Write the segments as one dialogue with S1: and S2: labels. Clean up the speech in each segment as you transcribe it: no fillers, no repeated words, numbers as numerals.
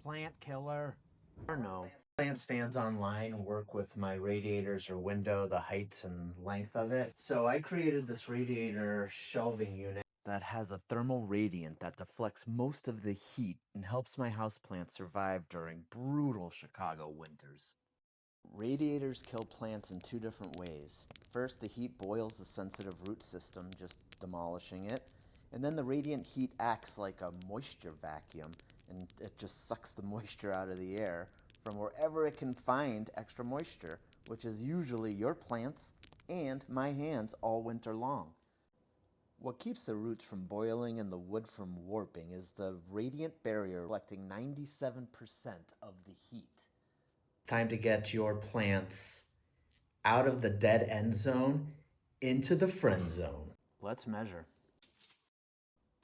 S1: Plant killer. Or no. Plant stands online work with my radiators or window, the height and length of it. So I created this radiator shelving unit that has a thermal radiant that deflects most of the heat and helps my houseplants survive during brutal Chicago winters. Radiators kill plants in two different ways. First, the heat boils the sensitive root system, just demolishing it. And then the radiant heat acts like a moisture vacuum, and it just sucks the moisture out of the air from wherever it can find extra moisture, which is usually your plants and my hands all winter long. What keeps the roots from boiling and the wood from warping is the radiant barrier collecting 97% of the heat. Time to get your plants out of the dead end zone into the friend zone. Let's measure.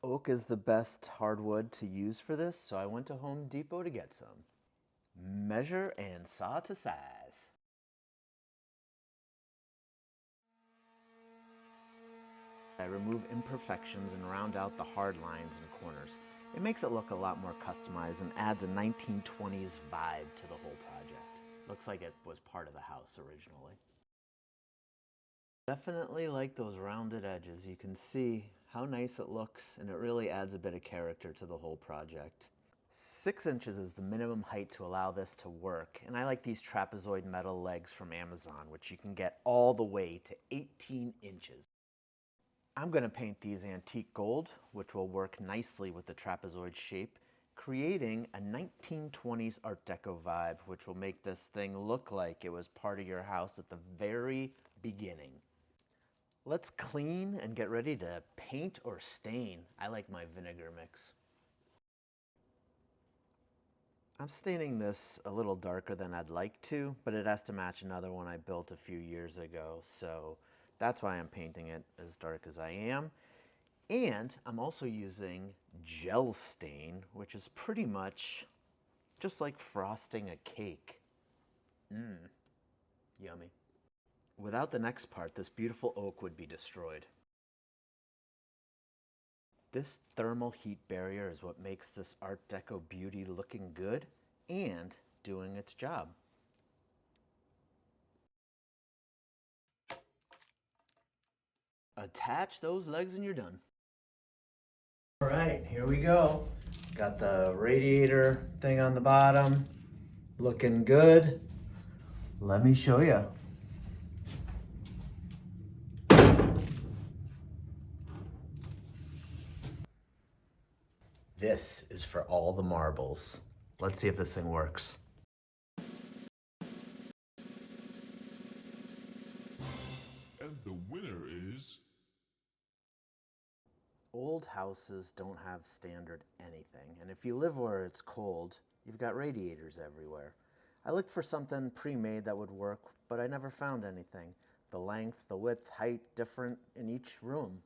S1: Oak is the best hardwood to use for this, so I went to Home Depot to get some. Measure and saw to size. I remove imperfections and round out the hard lines and corners. It makes it look a lot more customized and adds a 1920s vibe to the whole project. Looks like it was part of the house originally. Definitely like those rounded edges. You can see how nice it looks, and it really adds a bit of character to the whole project. 6 inches is the minimum height to allow this to work, and I like these trapezoid metal legs from Amazon, which you can get all the way to 18 inches. I'm going to paint these antique gold, which will work nicely with the trapezoid shape, creating a 1920s Art Deco vibe, which will make this thing look like it was part of your house at the very beginning. Let's clean and get ready to paint or stain. I like my vinegar mix. I'm staining this a little darker than I'd like to, but it has to match another one I built a few years ago, so that's why I'm painting it as dark as I am. And I'm also using gel stain, which is pretty much just like frosting a cake. Yummy. Without the next part, this beautiful oak would be destroyed. This thermal heat barrier is what makes this Art Deco beauty looking good and doing its job. Attach those legs and you're done. All right, here we go. Got the radiator thing on the bottom, looking good. Let me show you. This is for all the marbles. Let's see if this thing works.
S2: And the winner is...
S1: Old houses don't have standard anything, and if you live where it's cold, you've got radiators everywhere. I looked for something pre-made that would work, but I never found anything. The length, the width, height, different in each room.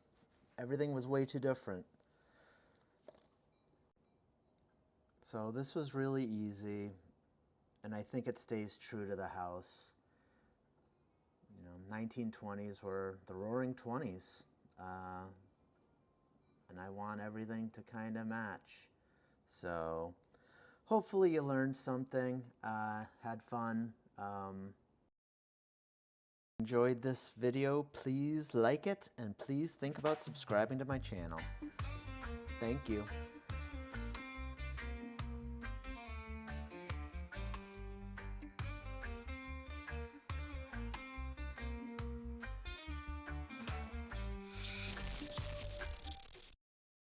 S1: Everything was way too different. So this was really easy, and I think it stays true to the house. You know, 1920s were the roaring 20s. And I want everything to kind of match. So hopefully you learned something, had fun. Enjoyed this video, please like it, and please think about subscribing to my channel. Thank you.